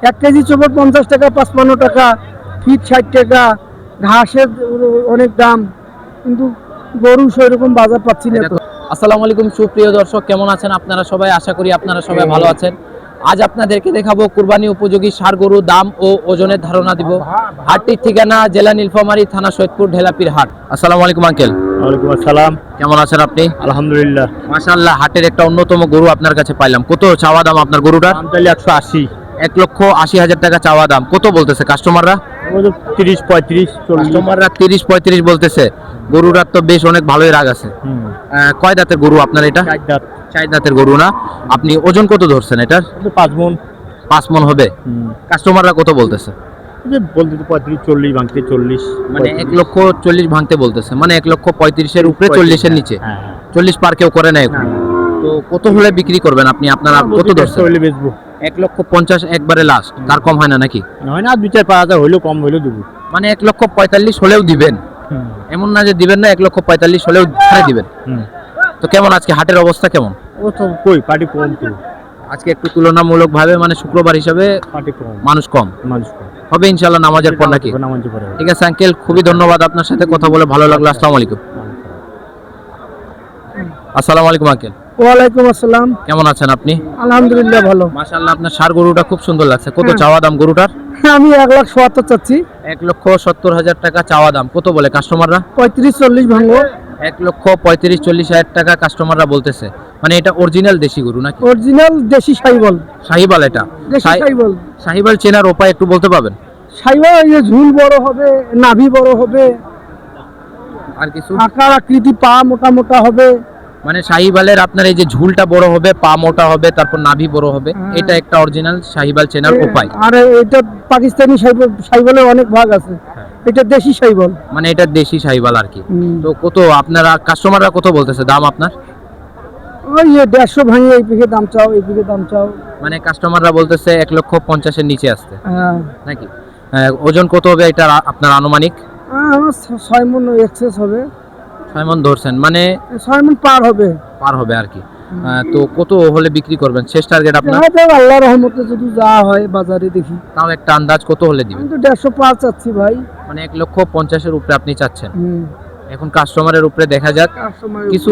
1 KG চোপড় 50 টাকা, 55 টাকা, ফিট 60 টাকা। ঘাসের অনেক দাম, কিন্তু গরু সেরকম বাজার পাচ্ছি না তো। আসসালামু আলাইকুম সুপ্রিয় দর্শক, কেমন আছেন আপনারা সবাই? আশা করি আপনারা সবাই ভালো আছেন। আজ আপনাদেরকে দেখাবো কুরবানি উপযোগী ষাঁড় গরু দাম ও ওজনের ধারণা দিব। হাটটির ঠিকানা জেলা নীলফামারী, থানা সৈয়দপুর, ঢেলাপির হাট। আসসালামু আলাইকুম আঙ্কেল। ওয়ালাইকুম আসসালাম। কেমন আছেন আপনি? আলহামদুলিল্লাহ। মাশাআল্লাহ, হাটের একটা অন্যতম গরু আপনার কাছে পাইলাম। কত চাওয়া দাম আপনার গরুটার? দাম চাইলে 180। 1,80,000 টাকা চাওয়া দাম। কত বলতেছে কাস্টমাররা? 30, 35, 40। কাস্টমাররা 30-35 বলতেছে। গরুটার তো বেশ অনেক ভালোই রাগ আছে। কয় দাঁতের গরু আপনার এটা? 4 দাঁত। 4 দাঁতের গরু না? আপনি ওজন কত ধরছেন এটার? 5 মণ। 5 মণ হবে। কাস্টমাররা কত বলতেছে? বলতে তো 35, 40 ভাঙতে 40। মানে 1,40,000 ভাঙতে বলতেছে, মানে 1,35,000 উপরে 40-এর নিচে। হ্যাঁ। 40 পার কেউ করে না এখন। তো কত হলে বিক্রি করবেন আপনি? আপনারা কত ধরছেন? হইলে বেচবো। 1,50,000 একবারে লাস্ট, তার কম হয় না নাকি? হয় না, 2-4-5 হইলো, কম হইলো দেবো। মানে 1,45,000 হলেও দিবেন? এমন না যে দিবেন না, 1,45,000 হলেও ছাড়ে দিবেন। তো কেমন আজকে হাটের অবস্থা কেমন? ও তো কই পার্টি কম তো। আজকে একটু তুলনামূলক ভাবে, মানে শুক্রবার হিসাবে পার্টি কম, মানুষ কম মানুষ কম হবে ইনশাআল্লাহ নামাজের পর নাকি? নামাজের পরে। ঠিক আছে আঙ্কেল, খুবই ধন্যবাদ, আপনার সাথে কথা বলে ভালো লাগলো। আসসালামু আলাইকুম। আসসালামু আলাইকুম আঙ্কেল। ওয়ালাইকুম আসসালাম। কেমন আছেন আপনি? আলহামদুলিল্লাহ ভালো। মাশাআল্লাহ, আপনার ষাঁড় গরুটা খুব সুন্দর লাগছে। কত চাওয়া দাম গরুটার? আমি 1,70,000 চাচ্ছি। 1,70,000 টাকা চাওয়া দাম। কত বলে কাস্টমাররা? 35-40 ভাঙবো। 1,35,000-40,000 টাকা কাস্টমাররা বলতেছে। মানে এটা অরিজিনাল দেশি গরু নাকি? অরিজিনাল দেশি সাইবল। শাহিবাল এটা? দেশি সাইবল। শাহিবাল চেনার উপায় একটু বলতে পারবেন? সাইবল এই যে ঝুল বড় হবে, নাভি বড় হবে, আর কিছু? আকার আকৃতি পা মোটা মোটা হবে। মানে শাহিবালের আপনার এই যে ঝুলটা বড় হবে, পা মোটা হবে, তারপর নাভি বড় হবে, এটা একটা অরিজিনাল শাহিবাল চেনার উপায়। আর এটা পাকিস্তানি সাইবলের অনেক ভাগ আছে, এটা দেশি সাইবল। মানে এটা দেশি শাহিবাল আর কি। তো কত আপনারা কাস্টমাররা কত বলতেছে দাম আপনার? ওই 150 ভাঙিয়ে এই পিকে দাম চাও, এই পিকে দাম চাও। মানে কাস্টমাররা বলতেছে 1,50,000-এর নিচে আসতে নাকি? ওজন কত হবে এটা আপনার আনুমানিক? আমার 6 মণ এক্সেস হবে। 6 মণ ধরছেন, মানে 6 মণ পার হবে। পার হবে আর কি। তো কত হলে বিক্রি করবেন শেষ টার্গেট আপনার? আল্লাহর রহমতে যদি যা হয় বাজারে দেখি। তাও একটা আন্দাজ কত হলে দিবেন? আমি তো 150 পার চাচ্ছি ভাই। মানে 1,50,000-এর উপরে আপনি চাচ্ছেন। এখন কাস্টমারের উপরে দেখা যাক কিছু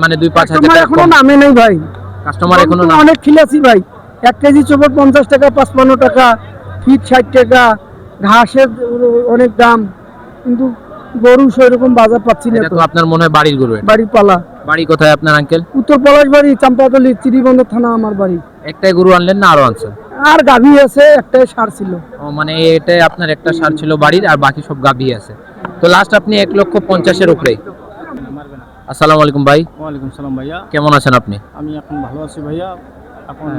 মানে 2-5 হাজার টাকা এখনো নামে নাই ভাই। কাস্টমার এখনো অনেক খিলাছি ভাই। 1 কেজি চোপড় 50 টাকা, 55 টাকা, ফিট 60 টাকা। ঘাসের অনেক দাম, কিন্তু গরু সেরকম বাজার পাচ্ছি না এটা তো। তো আপনার মনে হয় বাড়ির গরু? এটা বাড়ির পালা। বাড়ি কোথায় আপনার আঙ্কেল? উত্তর পলাশবাড়ি, চাম্পাতলি, চিরিবন্দর থানা আমার বাড়ি। একটাই গরু আনলেন না আরো আনছেন? আর গাভী আছে, একটাই ষাঁড় ছিল। ও মানে এটাই আপনার একটা ষাঁড় ছিল বাড়ির, আর বাকি সব গাভী আছে। তো লাস্ট আপনি 1,50,000-এর উপরে। আসসালামু আলাইকুম ভাই। ওয়ালাইকুম সালাম ভাইয়া। কেমন আছেন আপনি? আমি এখন ভালো আছি ভাইয়া। এখন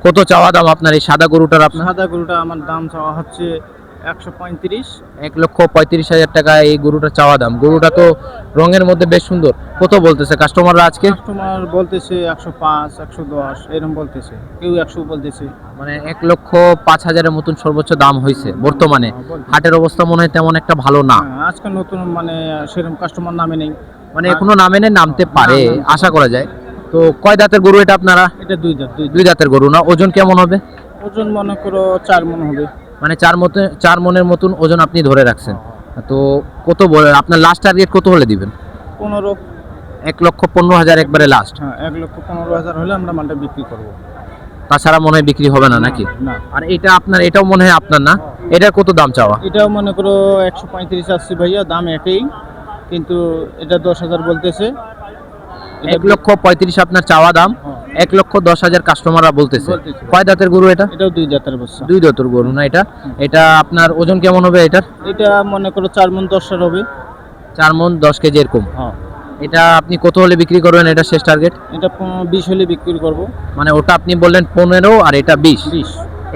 কত চাওয়া দাম আপনার এই সাদা গরুটার? আপনার সাদা গরুটা আমার দাম চাওয়া হচ্ছে 135। 1,35,000 টাকা এই গরুটা চাওয়া দাম। গরুটা তো রঙের মধ্যে বেশ সুন্দর। কত বলতেছে কাস্টমাররা আজকে? কাস্টমার বলতেছে 105, 110 এরকম বলতেছে, কেউ 100 বলতেছে। মানে 1,05,000-এর মতন সর্বোচ্চ দাম হয়েছে বর্তমানে। হাটের অবস্থা মনে হয় তেমন একটা ভালো না। আজকে নতুন মানে সেরকম কাস্টমার নামে নেই, মানে এখনো নামে নেই, নামতে পারে আশা করা যায়। তো কয় দাঁতের গরু এটা আপনারা? এটা 2 দাঁত। 2 দাঁতের গরু না? ওজন কেমন হবে? ওজন মনে করো 4 মণ হবে। মানে 4 মণের মতন ওজন আপনি ধরে রাখছেন। তো কত বলে আপনার লাস্ট টার্গেট কত হলে দিবেন? 15। 1,15,000 একবারে লাস্ট? হ্যাঁ, 1,15,000 হলে আমরা মালটা বিক্রি করব। তাছাড়া মনে হয় বিক্রি হবে না নাকি? না। আর এটা আপনার, এটাও মনে হয় আপনার না? এটার কত দাম চাওয়া? এটাও মনে করো 135 আসছে ভাইয়া, দাম একই, কিন্তু এটা 10,000 বলতেছে। 1,35,000 আপনার চাওয়া দাম, 1,10,000 কাস্টমাররা বলতেছে। কয় দাঁতের গরু এটা? এটাও 2 দাঁতের বাচ্চা। 2 দাঁতের গরু না এটা? এটা আপনার ওজন কেমন হবে এটার? এটা মনে করো 4 মণ 10 হবে। 4 মণ 10 কেজি এরকম। হ্যাঁ। এটা আপনি কত হলে বিক্রি করবেন এটা শেষ টার্গেট? এটা 20 হলে বিক্রি করব। মানে ওটা আপনি বললেন 15 আর এটা 20।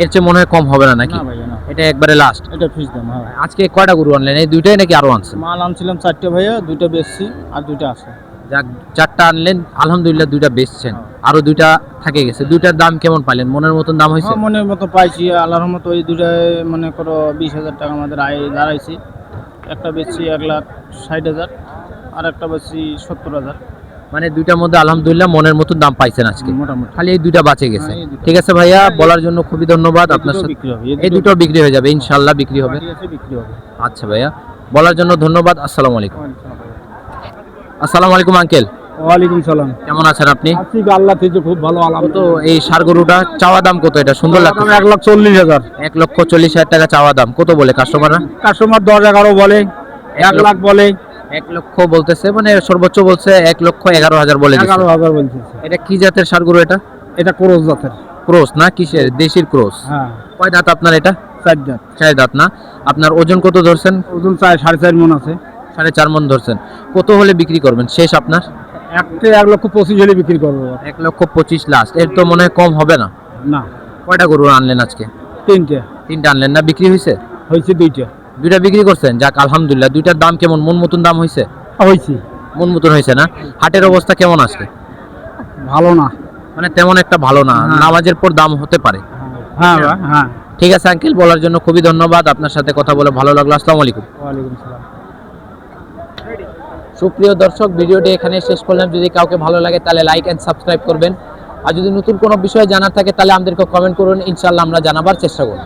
এর চেয়ে মনে হয় কম হবে না নাকি? না ভাইয়া না। এটা একবারে লাস্ট? এটা ফিক্স দাম। হ্যাঁ। আজকে কয়টা গরু আনলেন? এই দুইটাই নাকি আরো আনছেন? মাল আনছিলাম 4টা ভাইয়া, 2টা বেচছি আর 2টা আছে। যাক, 4টা আনলেন আলহামদুলিল্লাহ, 2টা বেচছেন, আরো 2টা থাকে গেছে। 2টার দাম কেমন পাইলেন? মনের মতন দাম হয়েছে? মনের মতো পাইছি আল্লাহর মতো। ওই 2টায় মনে করো 20,000 টাকা আমাদের আয় দাঁড়াইছি। একটা বেচছি 1,60,000 আর একটা বেচছি 70,000। মানে দুইটার মধ্যে আলহামদুলিল্লাহ মনের মতো দাম পাইছেন আজকে, মোটামুটি খালি এই দুইটা বাঁচে গেছে। হ্যাঁ, এই দুইটা। ঠিক আছে ভাইয়া, বলার জন্য খুবই ধন্যবাদ। আপনার দুটো সাথে বিক্রি হবে, এই দুটো বিক্রি হয়ে যাবে ইনশাআল্লাহ, বিক্রি হবে। ঠিক আছে, বিক্রি হবে। আচ্ছা ভাইয়া, বলার জন্য ধন্যবাদ। আসসালামু আলাইকুম। আসসালামু আলাইকুম আঙ্কেল, ওয়ালাইকুম সালাম। কেমন আছেন আপনি? আছি আল্লাহ থেকে খুব ভালো তো এই ষাঁড় গরুটা চাওয়া দাম কত? এটা সুন্দর লাগছে, 1,40,000। 1,40,000 টাকা চাওয়া দাম। কত বলে কাস্টমাররা? কাস্টমার 10-11 বলে, 1 লাখ বলে, 1 লক্ষ বলতেছে, মানে সর্বোচ্চ বলছে 1,11,000 বলে দিছে। 11,000 বলতেছে। এটা কি জাতের ষাঁড় গরু? এটা এটা ক্রস জাতের। ক্রস না কিসের? দেশির ক্রস। হ্যাঁ, কয় দাঁত আপনার এটা? 4 দাঁত। 4 দাঁত না? আপনার ওজন কত ধরছেন? ওজন 4.5 মণ আছে। 4.5 মণ ধরছেন। কত হলে বিক্রি করবেন শেষ আপনার? 1,25,000 হলে বিক্রি করবো। 1,25,000 লাস্ট। এর তো মনে হয় কম হবে না। না, কয়টা গরু আনলেন আজকে? 3টা আনলেন না? বিক্রি হয়েছে? হয়েছে, 2টা দুইটা বিক্রি করছেন, যাক আলহামদুলিল্লাহ। দুইটার দাম কেমন? মন মতন দাম হয়েছে? হয়েছে। মন মতন হয়েছে না? হাটের অবস্থা কেমন আজকে? ভালো না। মানে তেমন একটা ভালো না, হ্যাঁ। নামাজের পর দাম হতে পারে। হ্যাঁ হ্যাঁ। ঠিক আছে আঙ্কেল, বলার জন্য খুবই ধন্যবাদ। আপনার সাথে কথা বলে ভালো লাগলো। আসসালামু আলাইকুম। ওয়ালাইকুম সালাম। সুপ্রিয় দর্শক, ভিডিওটি এখানে শেষ করলাম। যদি কাউকে ভালো লাগে তাহলে লাইক এন্ড সাবস্ক্রাইব করবেন, আর যদি নতুন কোনো বিষয় জানার থাকে তাহলে আমাদেরকে কমেন্ট করুন, ইনশাআল্লাহ আমরা জানাবার চেষ্টা করব।